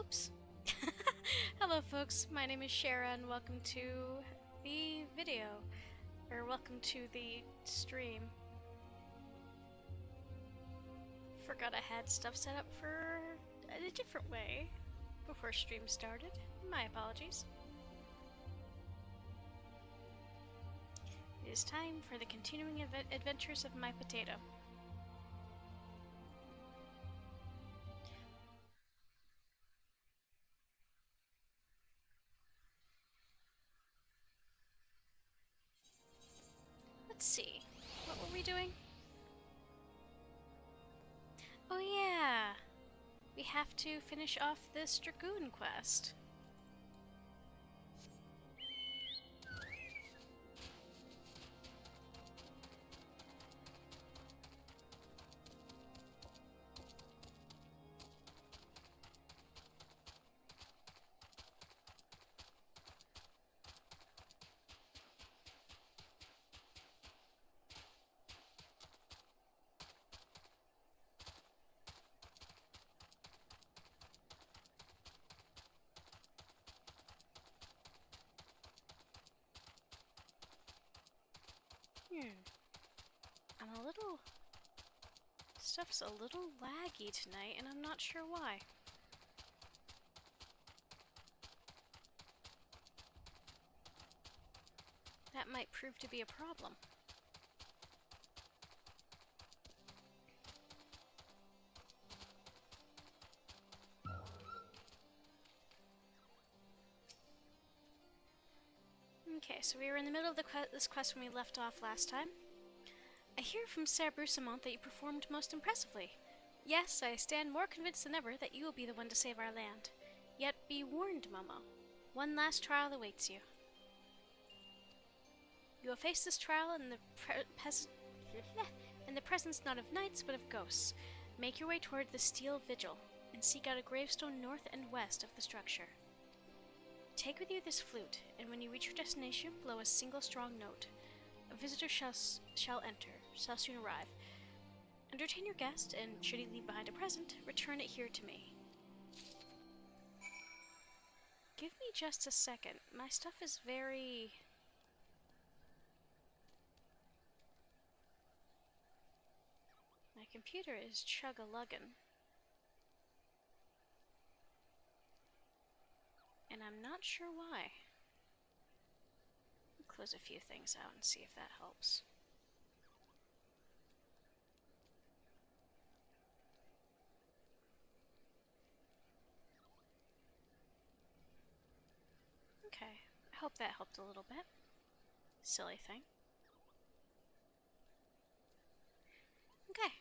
Oops. Hello folks, my name is Shara and welcome to the video, or welcome to the stream. Forgot I had stuff set up for a different way before stream started. My apologies. It is time for the continuing adventures of my potato. Let's see, what were we doing? Oh yeah, we have to finish off this Dragoon quest. Stuff's a little laggy tonight, and I'm not sure why. That might prove to be a problem. Okay, so we were in the middle of this quest when we left off last time. I hear from Sir Brusamont that you performed most impressively. Yes, I stand more convinced than ever that you will be the one to save our land. Yet be warned, Momo. One last trial awaits you. You will face this trial in the presence not of knights, but of ghosts. Make your way toward the Steel Vigil, and seek out a gravestone north and west of the structure. Take with you this flute, and when you reach your destination, blow a single strong note. A visitor shall enter, shall soon arrive. Entertain your guest, and should he leave behind a present, return it here to me. Give me just a second. My stuff is very... My computer is chug-a-luggin'. And I'm not sure why. I'll close a few things out and see if that helps. Okay, I hope that helped a little bit. Silly thing. Okay.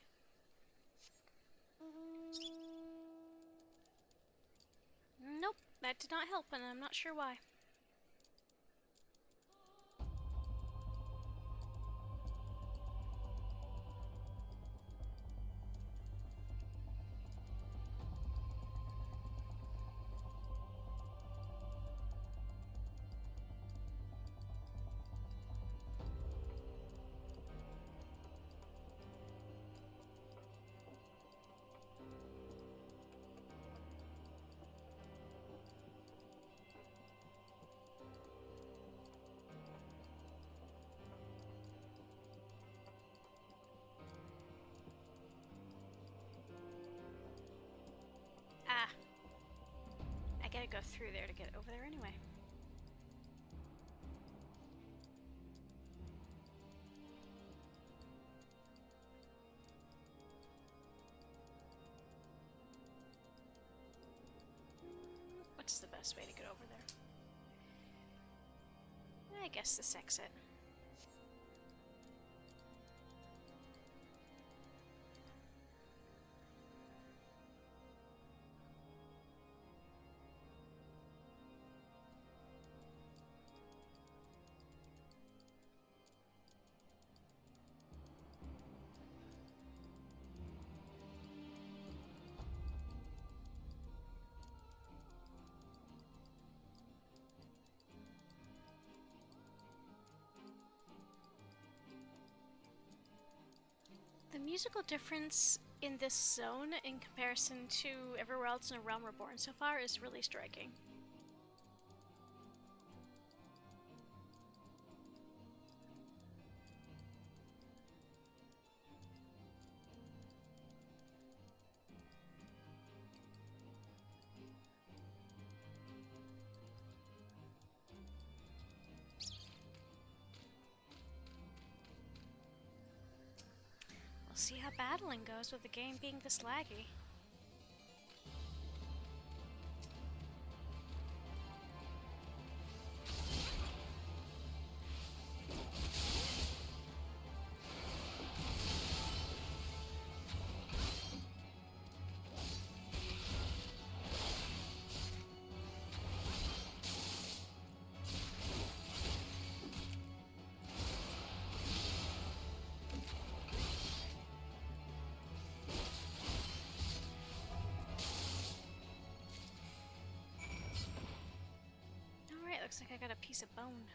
Nope, that did not help, and I'm not sure why. Ah. I gotta go through there to get over there anyway. What's the best way to get over there? I guess this exit. The musical difference in this zone in comparison to everywhere else in A Realm Reborn so far is really striking. We'll see how battling goes with the game being this laggy. Looks like I got a piece of bone.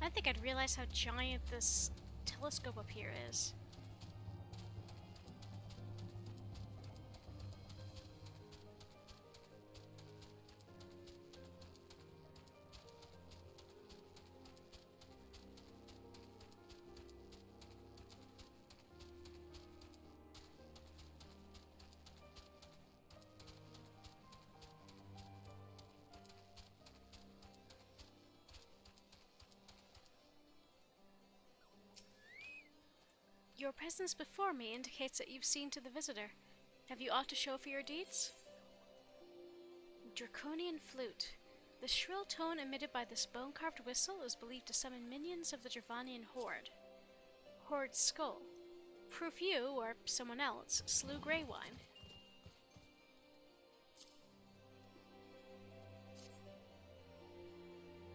I think I'd realize how giant this telescope up here is. Your presence before me indicates that you've seen to the visitor. Have you aught to show for your deeds? Draconian flute. The shrill tone emitted by this bone-carved whistle is believed to summon minions of the Dravanian Horde. Horde's skull. Proof you, or someone else, slew Greywine.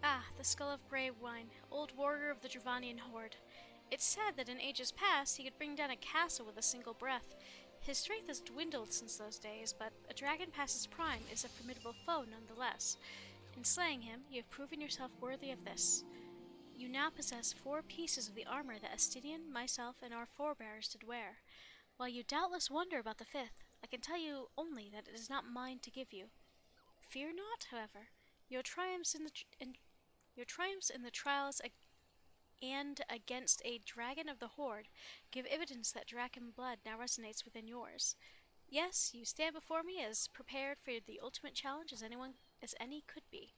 Ah, the skull of Greywine, old warrior of the Dravanian Horde. It's said that in ages past he could bring down a castle with a single breath. His strength has dwindled since those days, but a dragon past his prime is a formidable foe nonetheless. In slaying him, you have proven yourself worthy of this. You now possess 4 pieces of the armor that Estinian, myself, and our forebears did wear. While you doubtless wonder about the 5th, I can tell you only that it is not mine to give you. Fear not, however. Your triumphs in the trials and against a dragon of the Horde give evidence that dragon blood now resonates within yours. Yes, you stand before me as prepared for the ultimate challenge as any could be.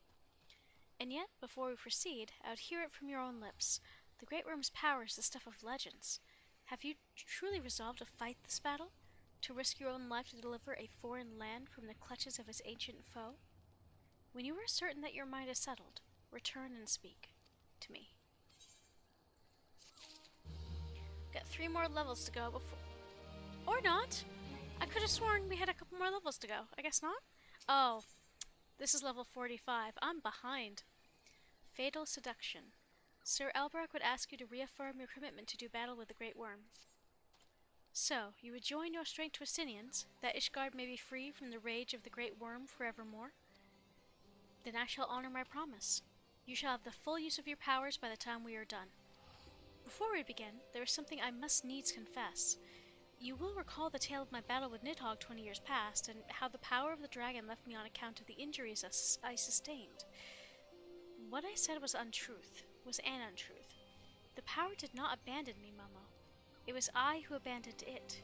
And yet, before we proceed, I would hear it from your own lips. The Great Worm's power is the stuff of legends. Have you truly resolved to fight this battle? To risk your own life to deliver a foreign land from the clutches of its ancient foe? When you are certain that your mind is settled, return and speak to me. Got 3 more levels to go before... Or not! I could have sworn we had a couple more levels to go. I guess not? Oh, this is level 45. I'm behind. Fatal Seduction. Sir Elbrock would ask you to reaffirm your commitment to do battle with the Great Worm. So, you would join your strength to Estinians, that Ishgard may be free from the rage of the Great Worm forevermore? Then I shall honor my promise. You shall have the full use of your powers by the time we are done. Before we begin, there is something I must needs confess. You will recall the tale of my battle with Nidhogg 20 years past, and how the power of the dragon left me on account of the injuries I sustained. What I said was an untruth. The power did not abandon me, Momo. It was I who abandoned it.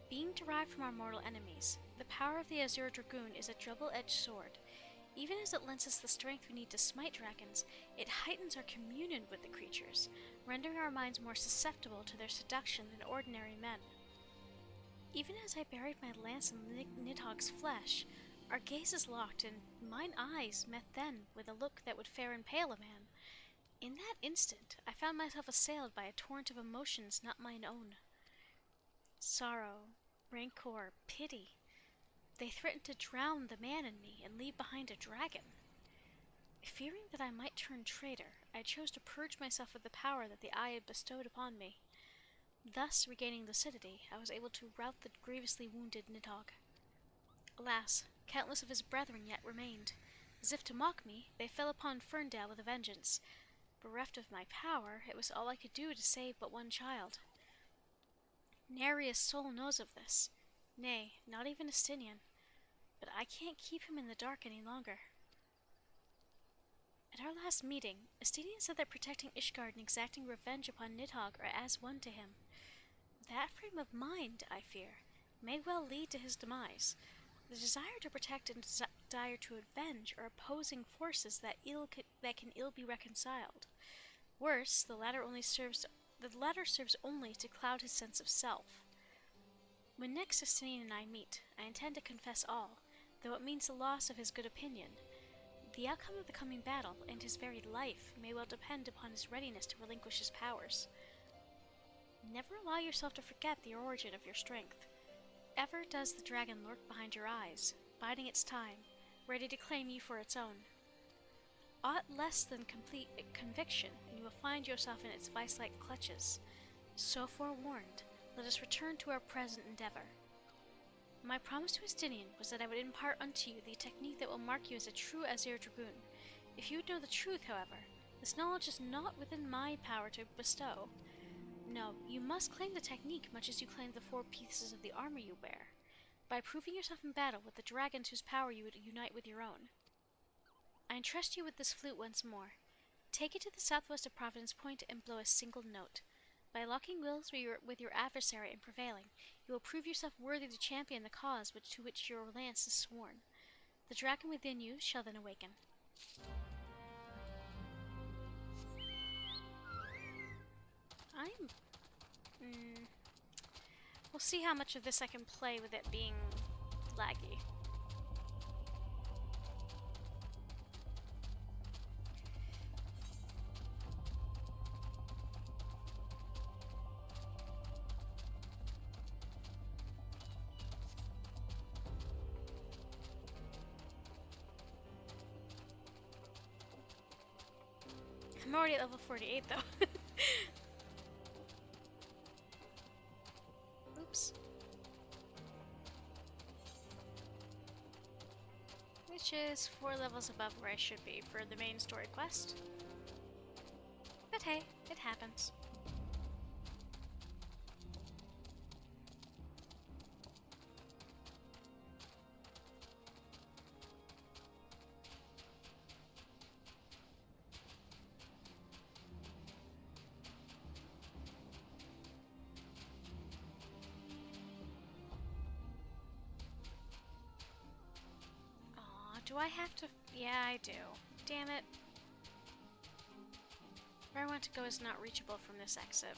Being derived from our mortal enemies, the power of the Azure Dragoon is a double-edged sword. Even as it lends us the strength we need to smite dragons, it heightens our communion with the creatures, rendering our minds more susceptible to their seduction than ordinary men. Even as I buried my lance in Nidhogg's flesh, our gazes locked, and mine eyes met then with a look that would fair impale a man. In that instant, I found myself assailed by a torrent of emotions not mine own. Sorrow, rancor, pity. They threatened to drown the man in me and leave behind a dragon. Fearing that I might turn traitor, I chose to purge myself of the power that the eye had bestowed upon me. Thus, regaining lucidity, I was able to rout the grievously wounded Nidhogg. Alas, countless of his brethren yet remained. As if to mock me, they fell upon Ferndale with a vengeance. Bereft of my power, it was all I could do to save but one child. Nary a soul knows of this. Nay, not even Estinian. But I can't keep him in the dark any longer. At our last meeting, Estinian said that protecting Ishgard and exacting revenge upon Nidhogg are as one to him. That frame of mind, I fear, may well lead to his demise. The desire to protect and desire to avenge are opposing forces that can ill be reconciled. Worse, the latter serves only to cloud his sense of self. When next Estinian and I meet, I intend to confess all, though it means the loss of his good opinion. The outcome of the coming battle, and his very life, may well depend upon his readiness to relinquish his powers. Never allow yourself to forget the origin of your strength. Ever does the dragon lurk behind your eyes, biding its time, ready to claim you for its own. Aught less than complete conviction, and you will find yourself in its vice-like clutches. So forewarned, let us return to our present endeavor. My promise to Estinian was that I would impart unto you the technique that will mark you as a true Azure Dragoon. If you would know the truth, however, this knowledge is not within my power to bestow. No, you must claim the technique much as you claim the 4 pieces of the armor you wear, by proving yourself in battle with the dragons whose power you would unite with your own. I entrust you with this flute once more. Take it to the southwest of Providence Point and blow a single note. By locking wills with your adversary and prevailing, you will prove yourself worthy to champion the cause to which your lance is sworn. The dragon within you shall then awaken. We'll see how much of this I can play with it being laggy. I'm already at level 48 though. Oops. Which is 4 levels above where I should be for the main story quest. But hey, it happens. Do I have to? Yeah, I do. Damn it. Where I want to go is not reachable from this exit.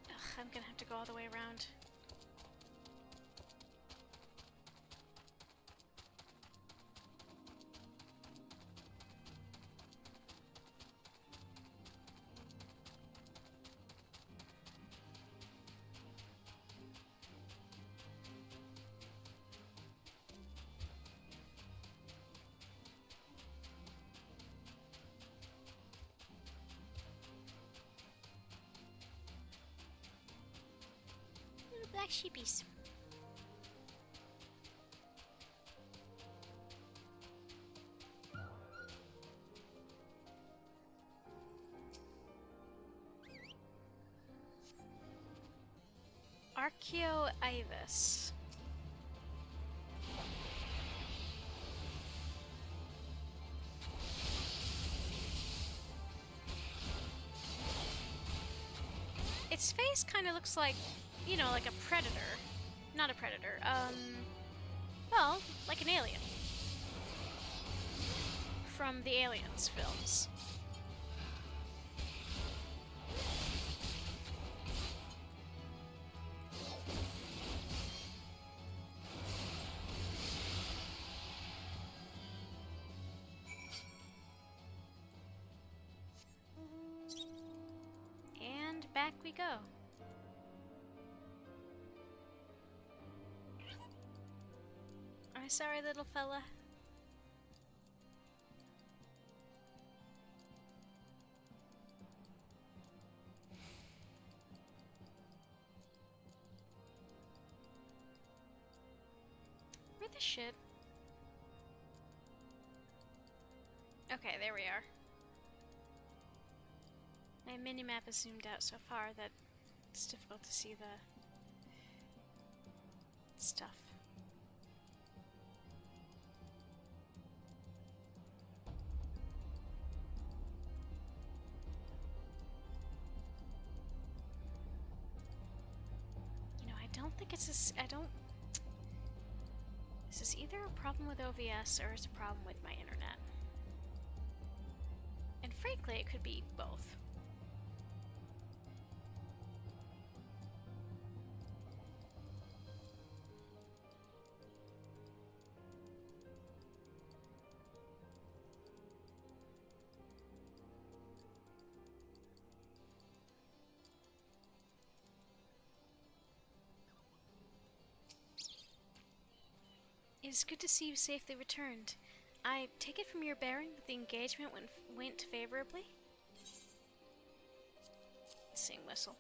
Ugh, I'm gonna have to go all the way around. Black sheepies. FFXIV. Its face kind of looks like, you know, like a predator. Not a predator, well, like an alien. From the Aliens films. And back we go. I'm sorry, little fella. Where the shit? Okay, there we are. My mini-map is zoomed out so far that it's difficult to see the stuff. You know, I don't think it's this. This is either a problem with OBS or it's a problem with my internet. And frankly, it could be both. It is good to see you safely returned. I take it from your bearing that the engagement went favorably? Sing whistle.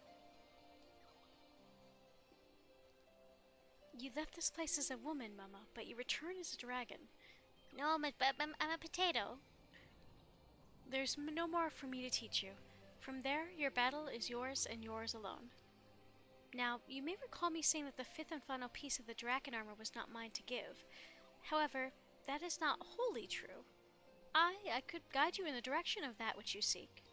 You left this place as a woman, Mama, but you return as a dragon. No, I'm a potato. There's no more for me to teach you. From there, your battle is yours and yours alone. Now, you may recall me saying that the fifth and final piece of the dragon armor was not mine to give. However, that is not wholly true. I could guide you in the direction of that which you seek.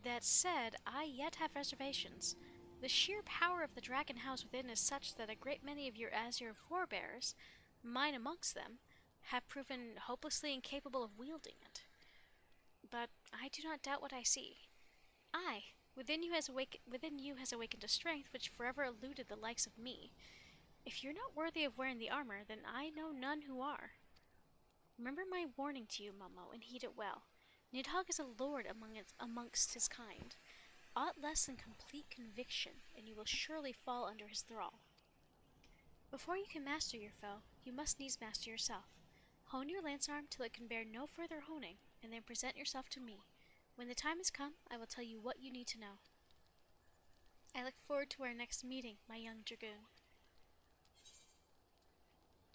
That said, I yet have reservations. The sheer power of the dragon house within is such that a great many of your Azure forebears, mine amongst them, have proven hopelessly incapable of wielding it. But I do not doubt what I see. Within you has awakened a strength which forever eluded the likes of me. If you're not worthy of wearing the armor, then I know none who are. Remember my warning to you, Momo, and heed it well. Nidhogg is a lord amongst his kind. Aught less than complete conviction, and you will surely fall under his thrall. Before you can master your foe, you must needs master yourself. Hone your lance arm till it can bear no further honing, and then present yourself to me. When the time has come, I will tell you what you need to know. I look forward to our next meeting, my young dragoon.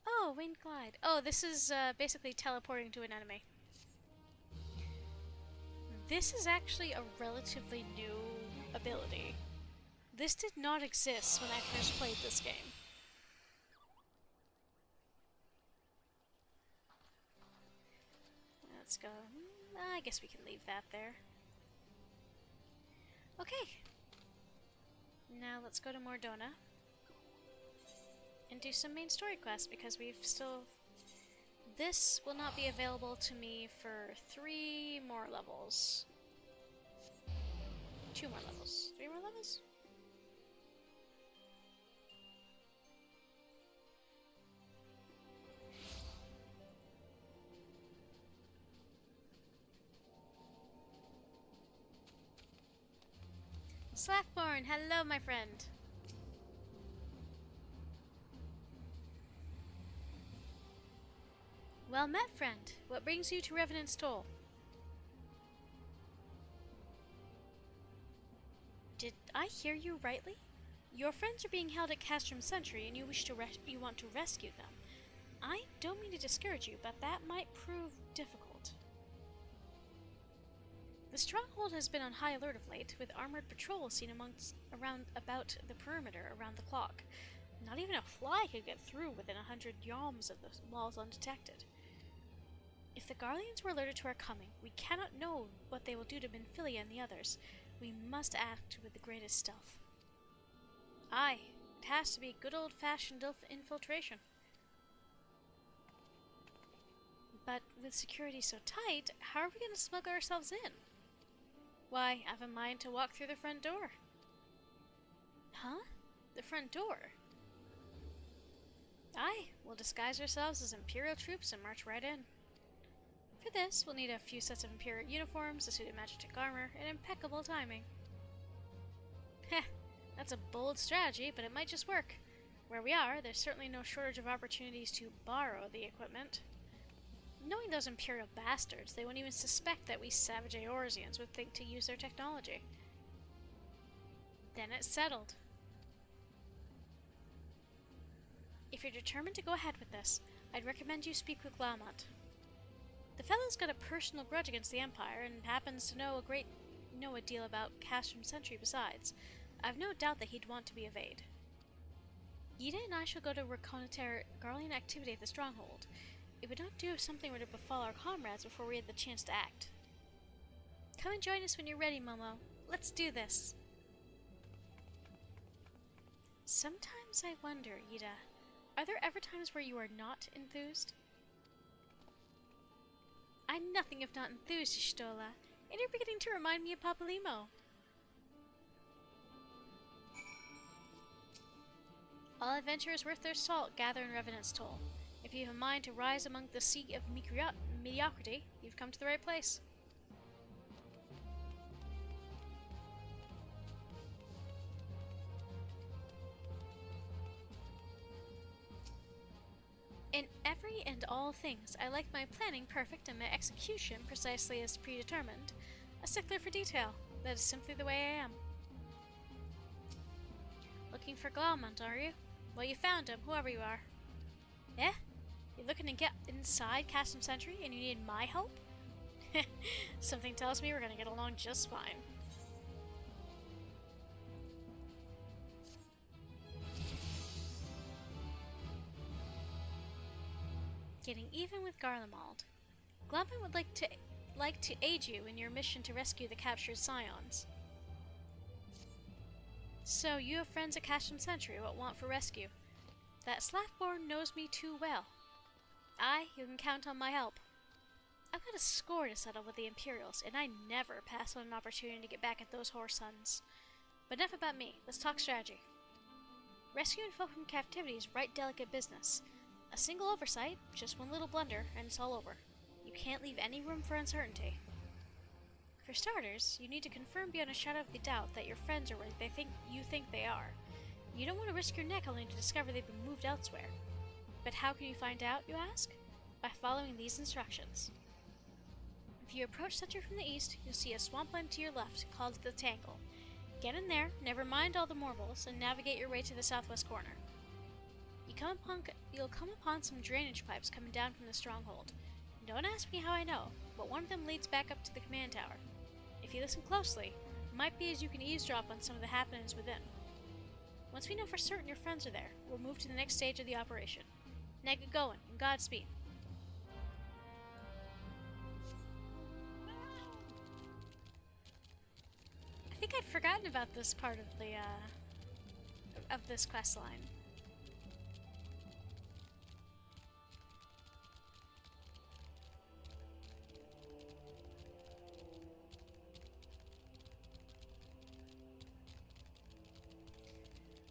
Oh, winged glide. Oh, this is basically teleporting to an enemy. This is actually a relatively new ability. This did not exist when I first played this game. Let's go. I guess we can leave that there. Okay. Now let's go to Mordona and do some main story quests because we've still... This will not be available to me for 3 more levels. 2 more levels. 3 more levels? Slackborn, hello my friend. Well met, friend. What brings you to Revenant's Toll? Did I hear you rightly? Your friends are being held at Castrum Sentry, and you want to rescue them. I don't mean to discourage you, but that might prove difficult. The stronghold has been on high alert of late, with armored patrols seen about the perimeter around the clock. Not even a fly could get through within 100 yards of the walls undetected. If the Garleans were alerted to our coming, we cannot know what they will do to Minfilia and the others. We must act with the greatest stealth. Aye, it has to be good old-fashioned infiltration. But with security so tight, how are we going to smuggle ourselves in? Why, I've a mind to walk through the front door. Huh? The front door? Aye, we'll disguise ourselves as Imperial troops and march right in. For this, we'll need a few sets of Imperial uniforms, a suit of magic armor, and impeccable timing. Heh, that's a bold strategy, but it might just work. Where we are, there's certainly no shortage of opportunities to borrow the equipment. Knowing those Imperial bastards, they won't even suspect that we savage Eorzeans would think to use their technology. Then it's settled. If you're determined to go ahead with this, I'd recommend you speak with Glaumont. The fellow's got a personal grudge against the Empire, and happens to know a deal about Castrum Sentry besides. I've no doubt that he'd want to be evade. Yida and I shall go to reconnoiter Garlean activity at the stronghold. It would not do if something were to befall our comrades before we had the chance to act. Come and join us when you're ready, Momo. Let's do this. Sometimes I wonder, Yida, are there ever times where you are not enthused? I'm nothing if not enthused, Y'shtola, and you're beginning to remind me of Papalymo. All adventurers worth their salt gather in Revenant's Toll. If you have a mind to rise among the sea of mediocrity, you've come to the right place. In every and all things, I like my planning perfect and my execution precisely as predetermined. A stickler for detail. That is simply the way I am. Looking for Glaumont, are you? Well, you found him, whoever you are. Eh? You're looking to get inside Castrum Sentry and you need my help? Something tells me we're gonna get along just fine. Getting even with Garlemald. Glaumont would like to aid you in your mission to rescue the captured Scions. So, you have friends at Castrum Sentry what want for rescue. That Slathborn knows me too well. Aye, you can count on my help. I've got a score to settle with the Imperials, and I never pass on an opportunity to get back at those whore sons. But enough about me, let's talk strategy. Rescuing folk from captivity is right delicate business. A single oversight, just one little blunder, and it's all over. You can't leave any room for uncertainty. For starters, you need to confirm beyond a shadow of the doubt that your friends are where you think they are. You don't want to risk your neck only to discover they've been moved elsewhere. But how can you find out, you ask? By following these instructions. If you approach Center from the east, you'll see a swampland to your left called the Tangle. Get in there, never mind all the morbals, and navigate your way to the southwest corner. You'll come upon some drainage pipes coming down from the stronghold. Don't ask me how I know, but one of them leads back up to the command tower. If you listen closely, it might be as you can eavesdrop on some of the happenings within. Once we know for certain your friends are there, we'll move to the next stage of the operation. Now get going, and Godspeed. I think I'd forgotten about this part of this quest line.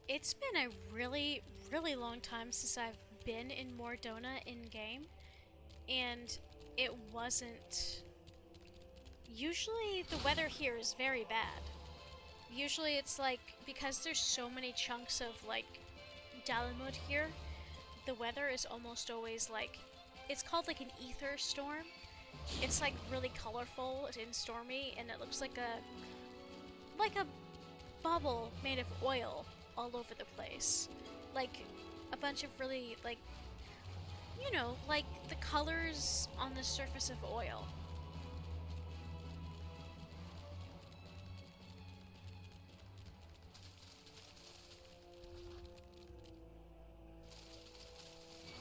It's been a really, really long time since I've been in Mor Dhona in-game, and it wasn't... Usually the weather here is very bad. Usually it's like, because there's so many chunks of like Dalamud here, the weather is almost always like, it's called like an ether storm. It's like really colorful and stormy, and it looks like a bubble made of oil all over the place. Like, a bunch of really, like, you know, like the colors on the surface of oil.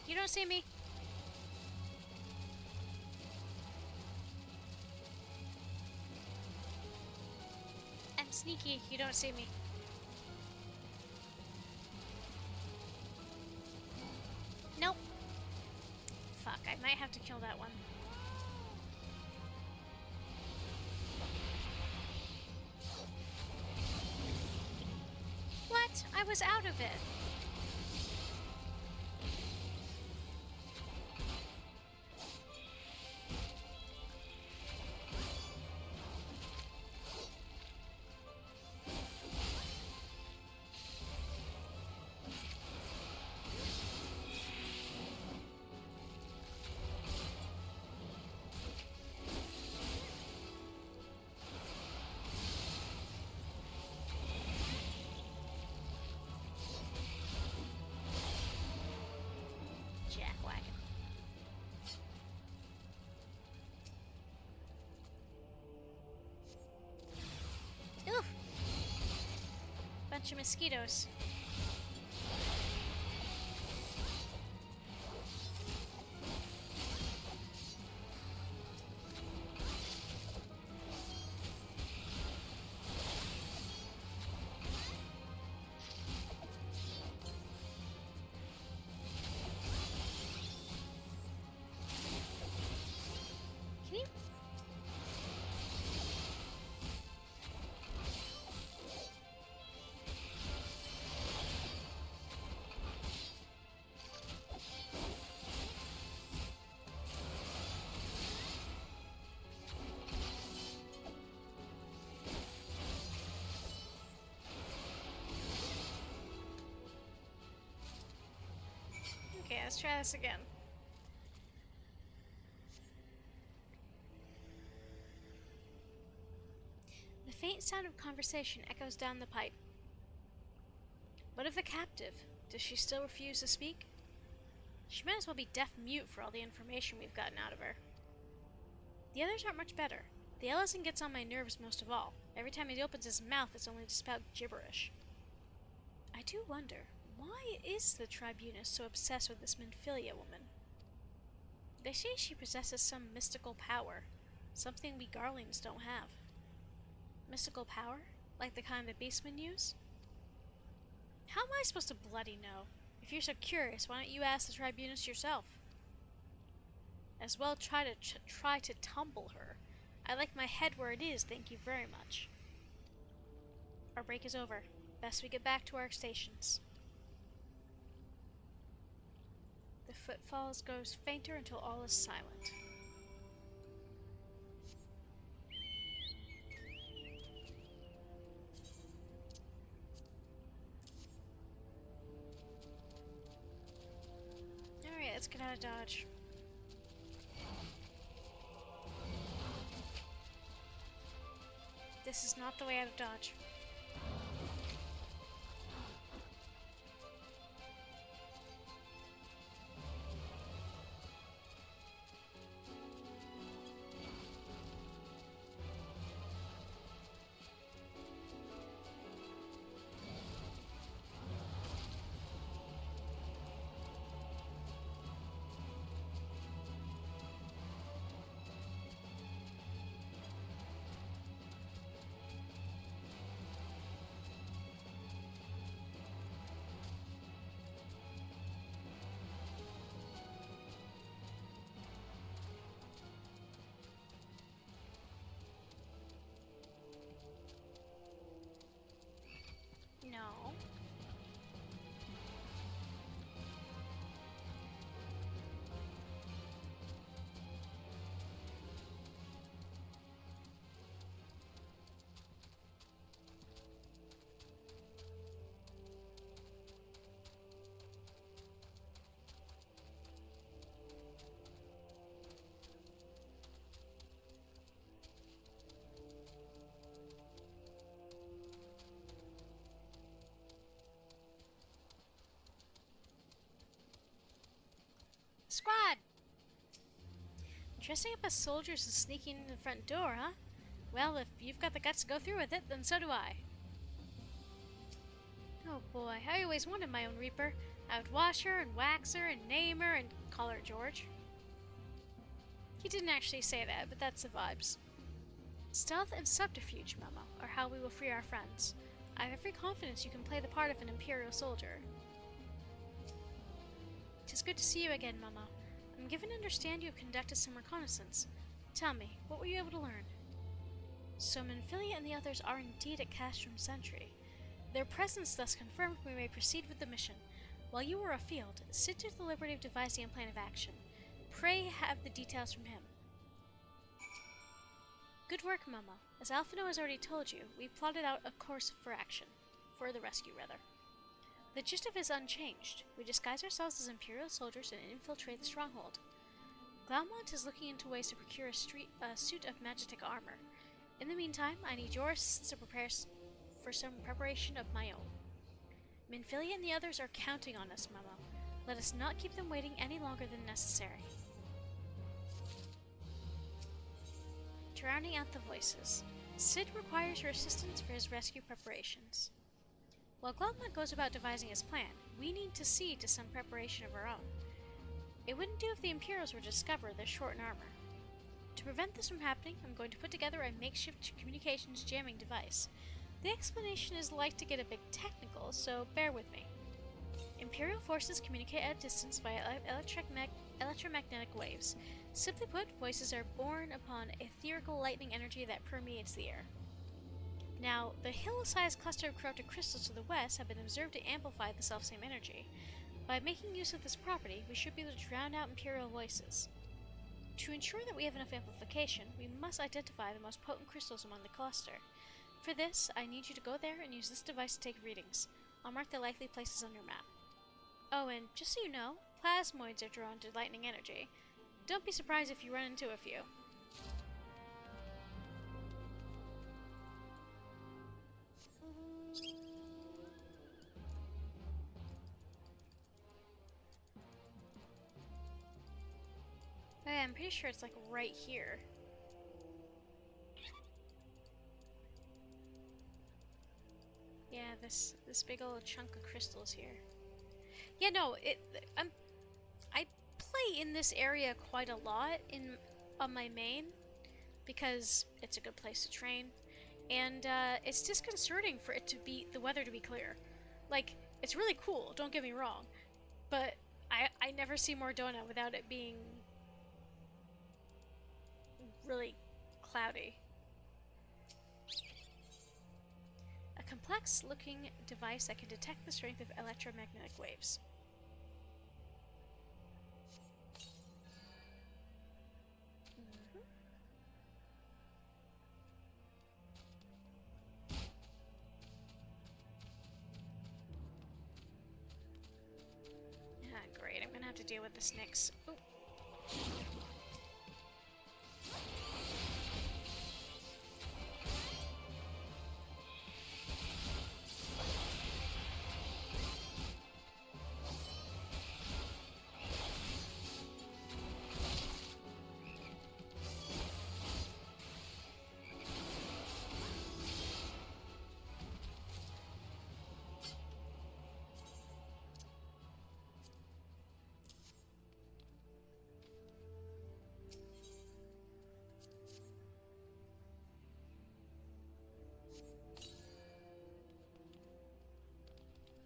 You don't see me? I'm sneaky. You don't see me. Nope. Fuck, I might have to kill that one. What? I was out of it. Jackwagon. Oof! Bunch of mosquitoes. Can you? Okay, let's try this again. The faint sound of conversation echoes down the pipe. What of the captive? Does she still refuse to speak? She might as well be deaf-mute for all the information we've gotten out of her. The others aren't much better. The Ellison gets on my nerves most of all. Every time he opens his mouth, it's only to spout gibberish. I do wonder, why is the Tribunus so obsessed with this Minfilia woman? They say she possesses some mystical power, something we Garlings don't have. Mystical power? Like the kind the beastmen use? How am I supposed to bloody know? If you're so curious, why don't you ask the Tribunus yourself? As well try to tumble her. I like my head where it is, thank you very much. Our break is over. Best we get back to our stations. The footfalls grows fainter until all is silent. Alright, let's get out of Dodge. This is not the way out of Dodge. Dressing up as soldiers and sneaking in the front door, huh? Well, if you've got the guts to go through with it, then so do I. Oh boy, I always wanted my own Reaper. I would wash her and wax her and name her and call her George. He didn't actually say that, but that's the vibes. Stealth and subterfuge, Mama, are how we will free our friends. I have every confidence you can play the part of an Imperial soldier. It is good to see you again, Mama. I'm given to understand you have conducted some reconnaissance. Tell me, what were you able to learn? So Minfilia and the others are indeed at Castrum Sentry. Their presence thus confirmed, we may proceed with the mission. While you were afield, Sid took the liberty of devising a plan of action. Pray have the details from him. Good work, Mama. As Alphino has already told you, we plotted out a course for action. For the rescue, rather. The gist of it is unchanged. We disguise ourselves as Imperial soldiers and infiltrate the stronghold. Glaumont is looking into ways to procure a suit of Magitek armor. In the meantime, I need your assistance to prepare for some preparation of my own. Minfilia and the others are counting on us, Mama. Let us not keep them waiting any longer than necessary. Drowning out the voices. Sid requires your assistance for his rescue preparations. While Glaumont goes about devising his plan, we need to see to some preparation of our own. It wouldn't do if the Imperials were to discover they're short in armor. To prevent this from happening, I'm going to put together a makeshift communications jamming device. The explanation is like to get a bit technical, so bear with me. Imperial forces communicate at a distance via electromagnetic waves. Simply put, voices are born upon etherical lightning energy that permeates the air. Now, the hill-sized cluster of corrupted crystals to the west have been observed to amplify the selfsame energy. By making use of this property, we should be able to drown out Imperial voices. To ensure that we have enough amplification, we must identify the most potent crystals among the cluster. For this, I need you to go there and use this device to take readings. I'll mark the likely places on your map. Oh, and just so you know, plasmoids are drawn to lightning energy. Don't be surprised if you run into a few. Oh, yeah, I'm pretty sure it's like right here. Yeah, this big old chunk of crystals here. Yeah, no, I play in this area quite a lot on my main because it's a good place to train, and it's disconcerting for it to be the weather to be clear. Like, it's really cool, don't get me wrong, but I never see Mordona without it being really cloudy. A complex-looking device that can detect the strength of electromagnetic waves. Great, I'm gonna have to deal with the snakes. Ooh.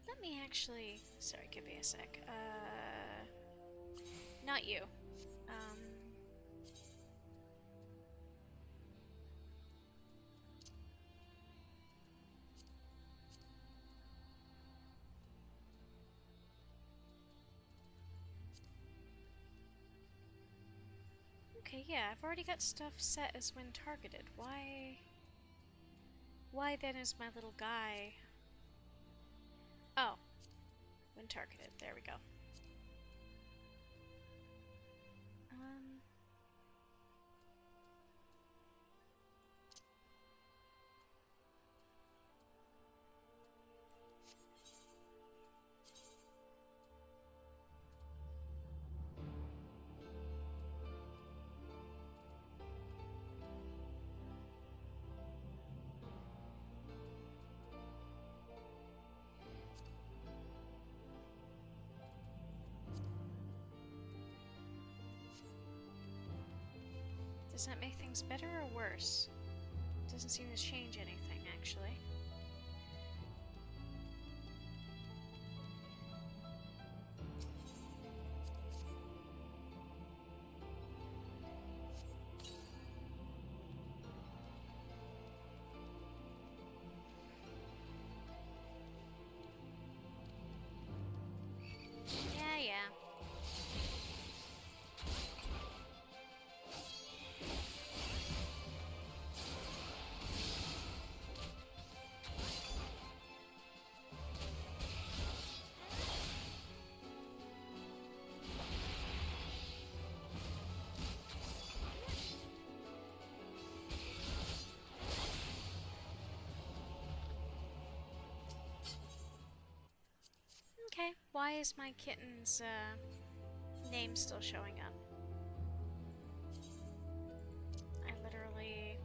Let me actually... Sorry, give me a sec. Not you. Okay, yeah, I've already got stuff set as when targeted. Why then is my little guy... Oh. When targeted. There we go. Does that make things better or worse? Doesn't seem to change anything, actually. Yeah, yeah. Okay, why is my kitten's name still showing up? I literally...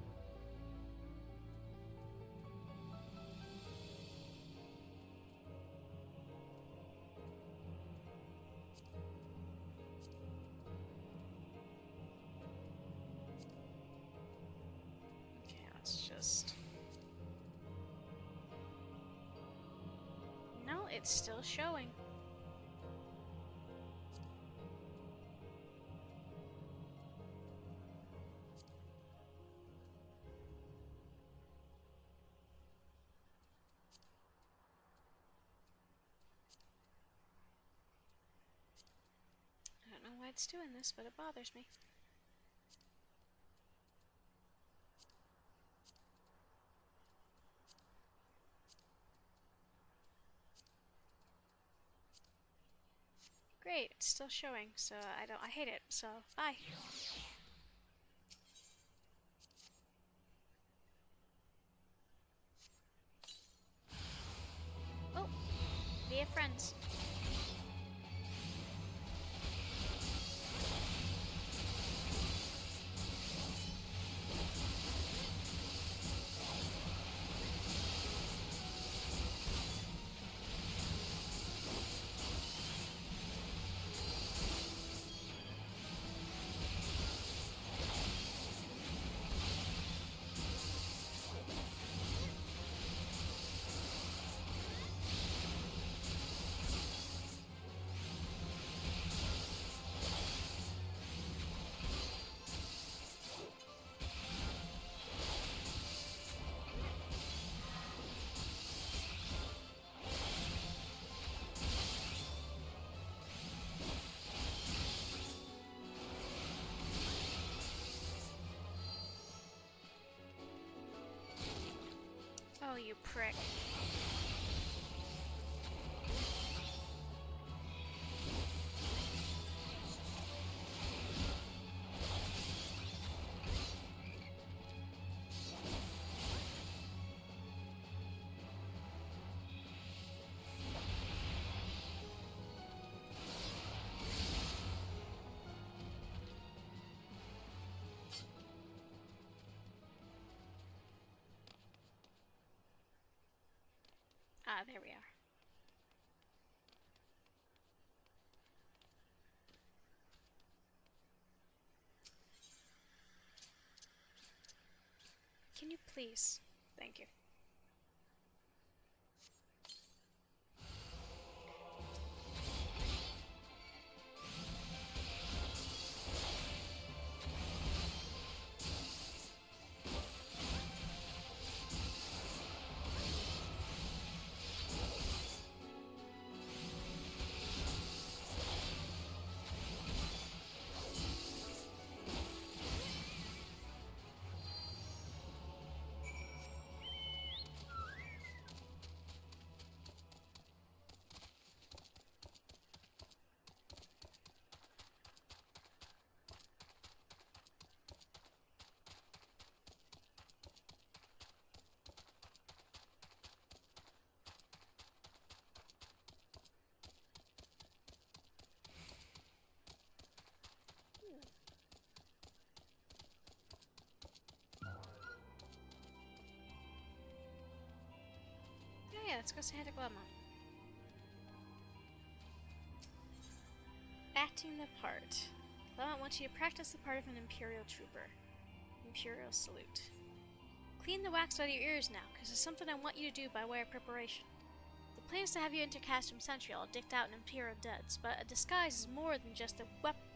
Okay, let's just... No, it's still showing. I don't know why it's doing this, but it bothers me. Great, it's still showing, so I hate it, so bye. Oh, we have friends. Oh, you prick. Ah, there we are. Can you please? Thank you. Oh yeah, let's go say hi to Glumma. Acting the part. Glumma wants you to practice the part of an Imperial trooper. Imperial salute. Clean the wax out of your ears now, because it's something I want you to do by way of preparation. The plan is to have you enter Castrum Sentry all decked out in Imperial duds, but a disguise is more than just the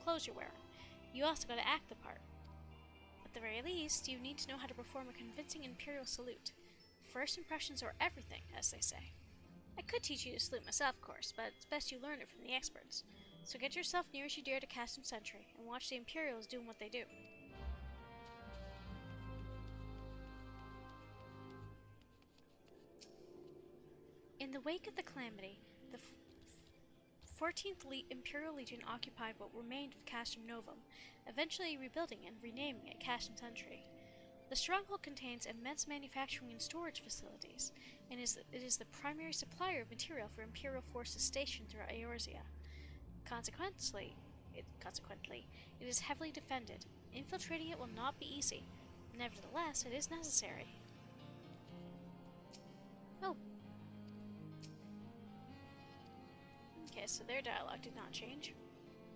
clothes you're wearing. You also gotta act the part. At the very least, you need to know how to perform a convincing Imperial salute. First impressions are everything, as they say. I could teach you to salute myself, of course, but it's best you learn it from the experts. So get yourself near as you dare to Castrum Sentry, and watch the Imperials doing what they do. In the wake of the calamity, the 14th Imperial Legion occupied what remained of Castrum Novum, eventually rebuilding and renaming it Castrum Sentry. The stronghold contains immense manufacturing and storage facilities, and it is the primary supplier of material for Imperial forces stationed throughout Eorzea. Consequently, it is heavily defended. Infiltrating it will not be easy. Nevertheless, it is necessary. Oh. Okay, so their dialogue did not change.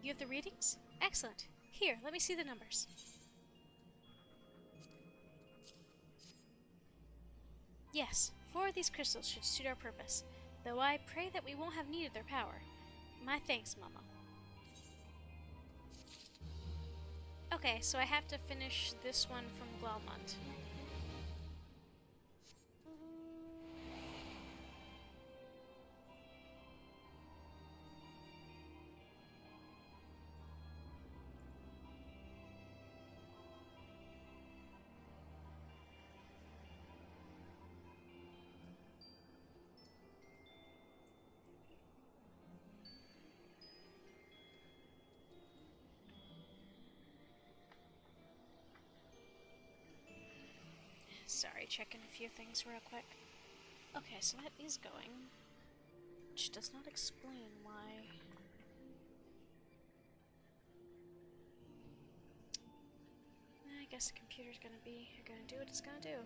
You have the readings? Excellent. Here, let me see the numbers. Yes, 4 of these crystals should suit our purpose, though I pray that we won't have need of their power. My thanks, Mama. Okay, so I have to finish this one from Glaumont. Sorry, checking a few things real quick. Okay, so that is going, which does not explain why. I guess the computer's gonna do what it's gonna do.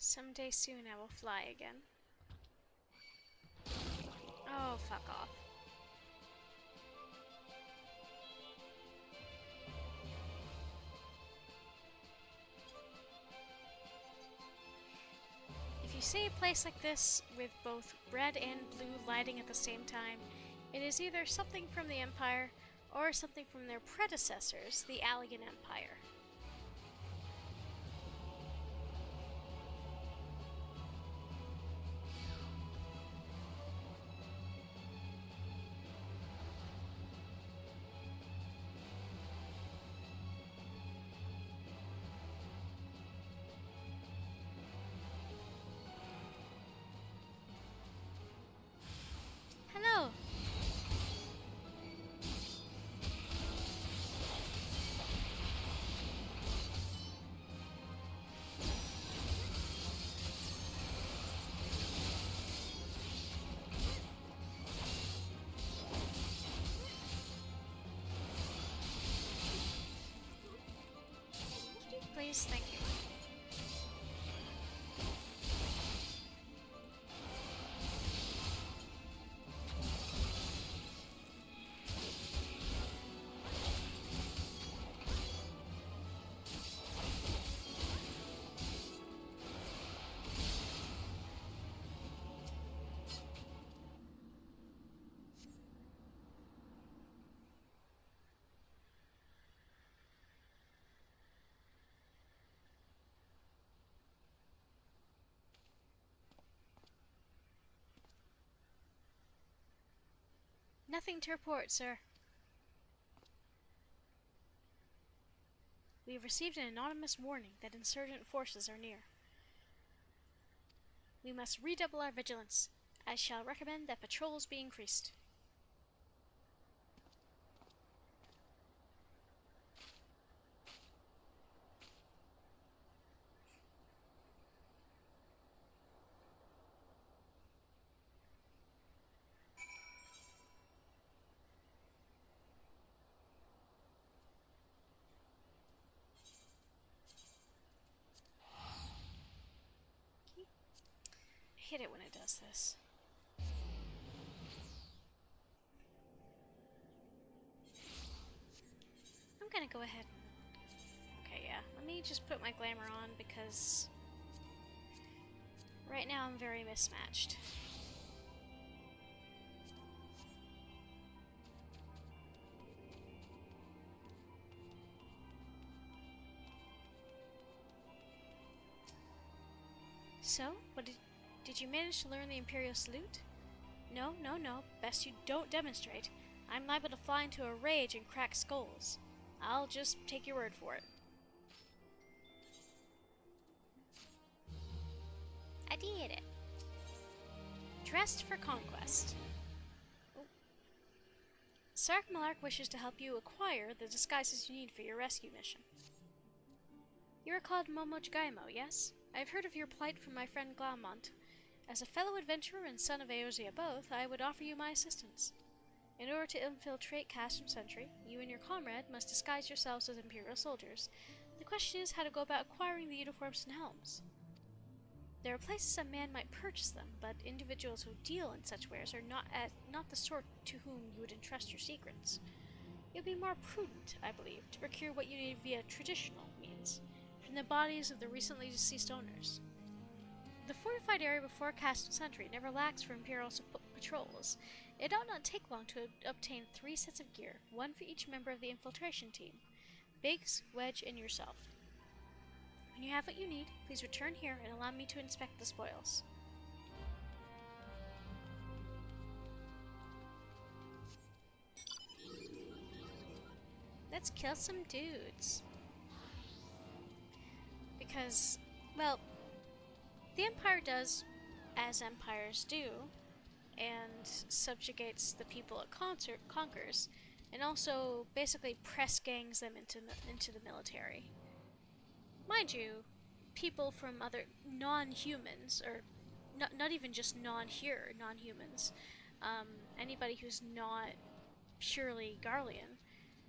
Someday soon I will fly again. Oh, fuck off. If you see a place like this with both red and blue lighting at the same time, it is either something from the Empire or something from their predecessors, the Allian Empire. Hello! Please, thank you. Nothing to report, sir. We have received an anonymous warning that insurgent forces are near. We must redouble our vigilance. I shall recommend that patrols be increased. hate it when it does this. I'm gonna go ahead. Okay, yeah. Let me just put my glamour on because right now I'm very mismatched. So, did you manage to learn the Imperial Salute? No, no, no. Best you don't demonstrate. I'm liable to fly into a rage and crack skulls. I'll just take your word for it. I did it. Dressed for conquest. Oh. Sark Malark wishes to help you acquire the disguises you need for your rescue mission. You are called Momojgaimo, yes? I've heard of your plight from my friend Glaumont. As a fellow adventurer and son of Eorzea both, I would offer you my assistance. In order to infiltrate Castrum Sentry, you and your comrade must disguise yourselves as Imperial soldiers. The question is how to go about acquiring the uniforms and helms. There are places a man might purchase them, but individuals who deal in such wares are not the sort to whom you would entrust your secrets. It would be more prudent, I believe, to procure what you need via traditional means, from the bodies of the recently deceased owners. The fortified area before Castrum Sentry never lacks for Imperial patrols. It ought not take long to obtain 3 sets of gear, one for each member of the infiltration team. Biggs, Wedge, and yourself. When you have what you need, please return here and allow me to inspect the spoils. Let's kill some dudes. Because, well, the Empire does as empires do, and subjugates the people it conquers, and also basically press gangs them into the military. Mind you, people from other non-humans, or not even just non-humans, anybody who's not purely Garlean,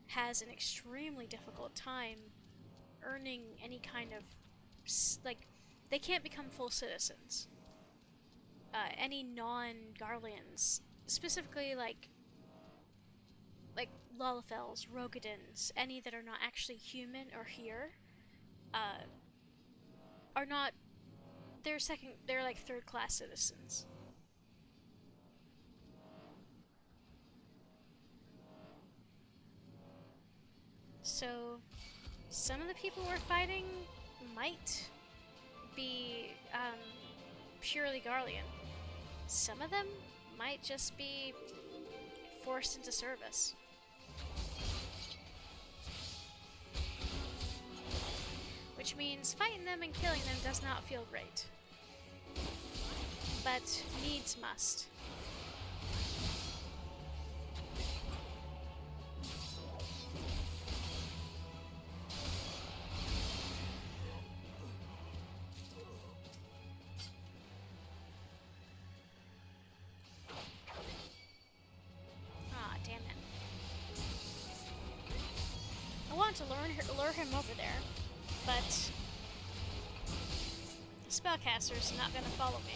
has an extremely difficult time earning any kind of, like, they can't become full citizens. Any non-Garleans, specifically like Lalafels, Rogadins, any that are not actually human or here, are not, they're like third-class citizens. So, some of the people we're fighting might be, purely Garlean. Some of them might just be forced into service. Which means fighting them and killing them does not feel great. But needs must. Ah, damn it. I want to lure him over there, but the spellcaster's not gonna follow me.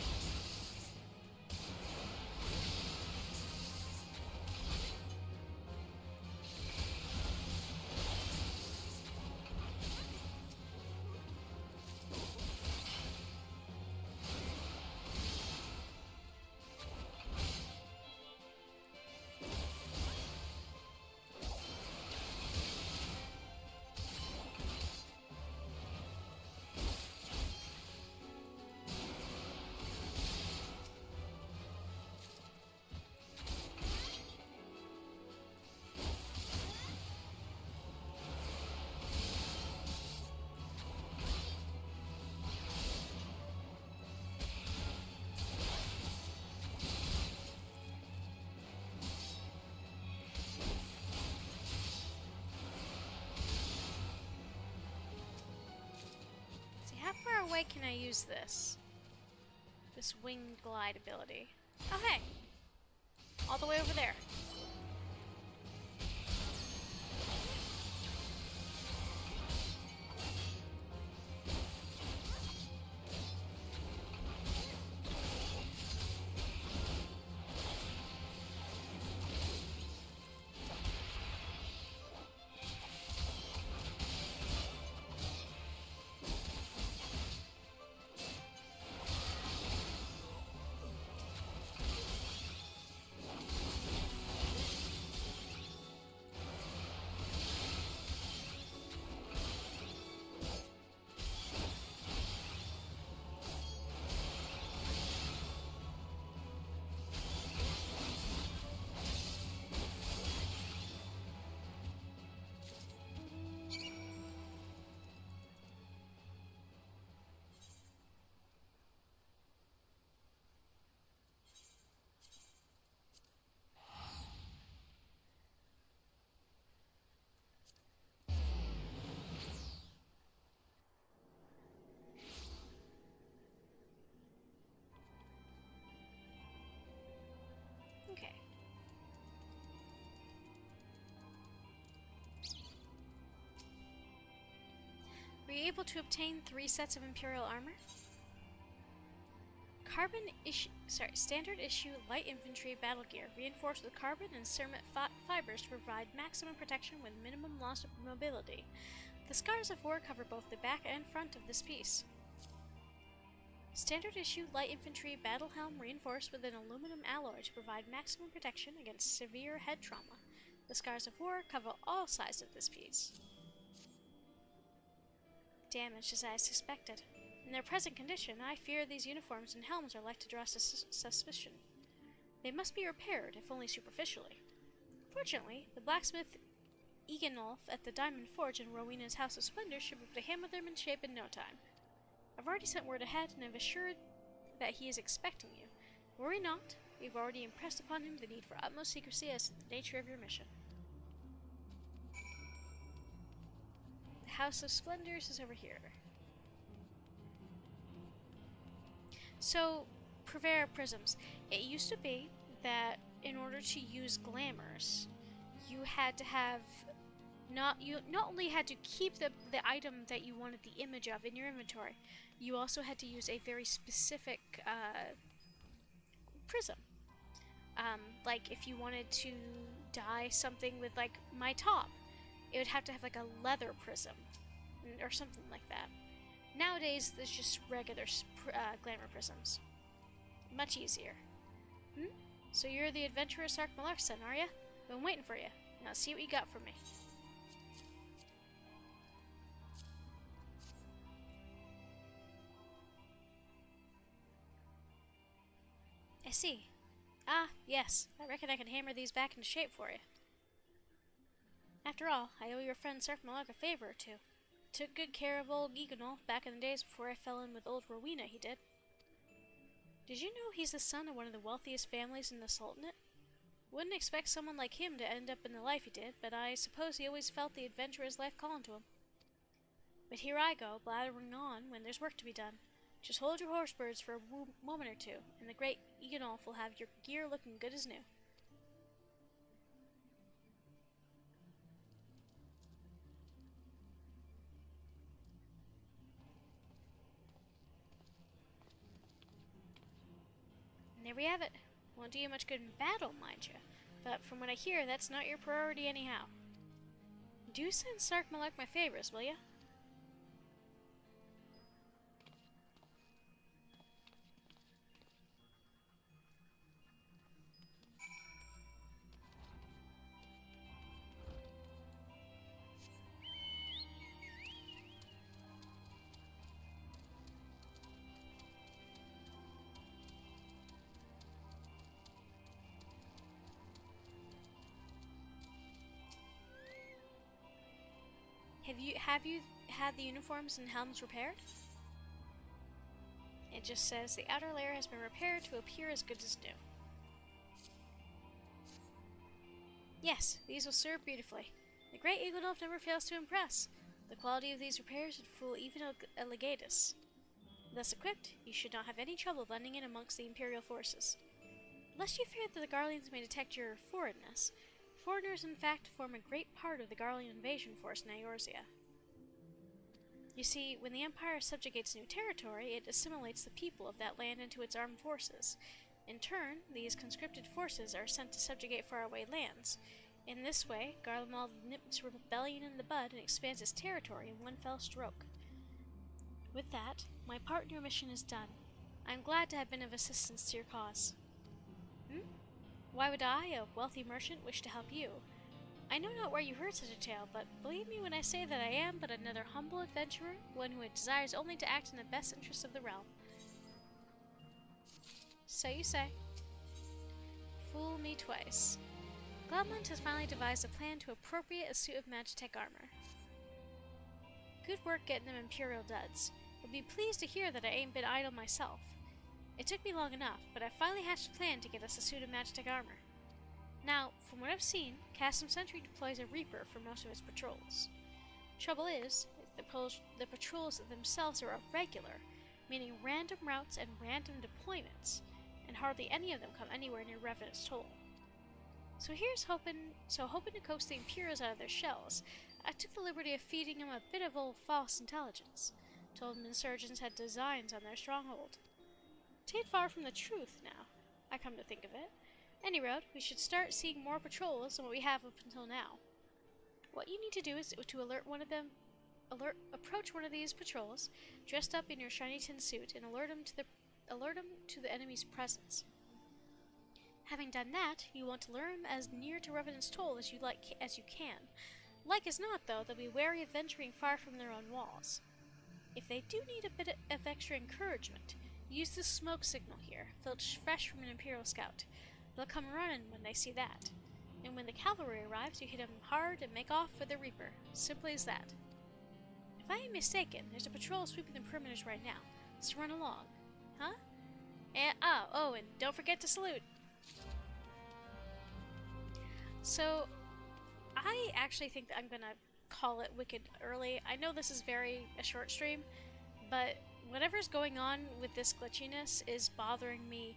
How far away can I use this? This wing glide ability. Oh, hey! All the way over there. Were you able to obtain 3 sets of Imperial armor? Standard issue light infantry battle gear, reinforced with carbon and ceramic fibers to provide maximum protection with minimum loss of mobility. The scars of war cover both the back and front of this piece. Standard issue light infantry battle helm reinforced with an aluminum alloy to provide maximum protection against severe head trauma. The scars of war cover all sides of this piece. Damaged as I suspected. In their present condition, I fear these uniforms and helms are like to draw suspicion. They must be repaired, if only superficially. Fortunately, the blacksmith Eganolf at the Diamond Forge in Rowena's House of Splendor should be able to hammer them in shape in no time. I've already sent word ahead and have assured that he is expecting you. Worry not, we've already impressed upon him the need for utmost secrecy as to the nature of your mission. The House of Splendors is over here. So, Purveyor prisms. It used to be that in order to use glamours, you had to have you not only had to keep the item that you wanted the image of in your inventory, you also had to use a very specific prism. Like if you wanted to dye something with like my top, it would have to have like a leather prism or something like that. Nowadays, there's just regular glamour prisms. Much easier. So you're the adventurer Sark Malark's son, are ya? Been waiting for you. Now see what you got for me. I see. Ah, yes. I reckon I can hammer these back into shape for you. After all, I owe your friend Sark Malark a favor or two. Took good care of old Eganolf back in the days before I fell in with old Rowena, he did. Did you know he's the son of one of the wealthiest families in the Sultanate? Wouldn't expect someone like him to end up in the life he did, but I suppose he always felt the adventurer's life calling to him. But here I go, blathering on when there's work to be done. Just hold your horse birds for a moment or two, and the great Eganolf will have your gear looking good as new. And there we have it. Won't do you much good in battle, mind you, but from what I hear, that's not your priority anyhow. Do send Sark Malark my favors, will ya? Have you had the uniforms and helms repaired? It just says the outer layer has been repaired to appear as good as new. Yes, these will serve beautifully. The great Eganolf never fails to impress. The quality of these repairs would fool even a legatus. Thus equipped, you should not have any trouble blending in amongst the Imperial forces. Lest you fear that the Garleans may detect your foreignness, foreigners in fact form a great part of the Garlean invasion force in Eorzea. You see, when the Empire subjugates new territory, it assimilates the people of that land into its armed forces. In turn, these conscripted forces are sent to subjugate faraway lands. In this way, Garlemald nips rebellion in the bud and expands its territory in one fell stroke. With that, my part in your mission is done. I am glad to have been of assistance to your cause. Why would I, a wealthy merchant, wish to help you? I know not where you heard such a tale, but believe me when I say that I am but another humble adventurer, one who desires only to act in the best interests of the realm. So you say. Fool me twice. Glomland has finally devised a plan to appropriate a suit of Magitech armor. Good work getting them Imperial duds. You'll be pleased to hear that I ain't been idle myself. It took me long enough, but I finally hatched a plan to get us a suit of Magitech armor. Now, from what I've seen, Castum Sentry deploys a Reaper for most of its patrols. Trouble is, the patrols themselves are irregular, meaning random routes and random deployments, and hardly any of them come anywhere near Revenant's Toll. So hoping to coax the Imperials out of their shells, I took the liberty of feeding him a bit of old false intelligence. Told him insurgents had designs on their stronghold. 'Tain't far from the truth now, I come to think of it. Any road, we should start seeing more patrols than what we have up until now. What you need to do is to approach one of these patrols, dressed up in your shiny tin suit, and alert them to the enemy's presence. Having done that, you want to lure them as near to Revenant's Toll as you can. Like as not, though, they'll be wary of venturing far from their own walls. If they do need a bit of extra encouragement, use the smoke signal here, filched fresh from an Imperial scout. They'll come running when they see that. And when the cavalry arrives, you hit them hard and make off for the Reaper. Simply as that. If I ain't mistaken, there's a patrol sweeping the perimeters right now. Let's run along. Huh? And, and don't forget to salute. So, I actually think that I'm gonna call it wicked early. I know this is a short stream, but whatever's going on with this glitchiness is bothering me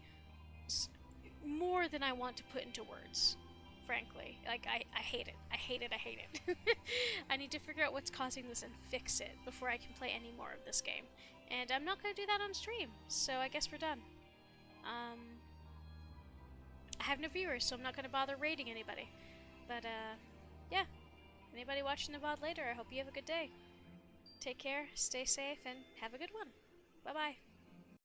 more than I want to put into words, frankly. Like, I hate it. I hate it. I need to figure out what's causing this and fix it before I can play any more of this game. And I'm not going to do that on stream, so I guess we're done. I have no viewers, so I'm not going to bother raiding anybody. But, yeah. Anybody watching the VOD later, I hope you have a good day. Take care, stay safe, and have a good one. Bye-bye.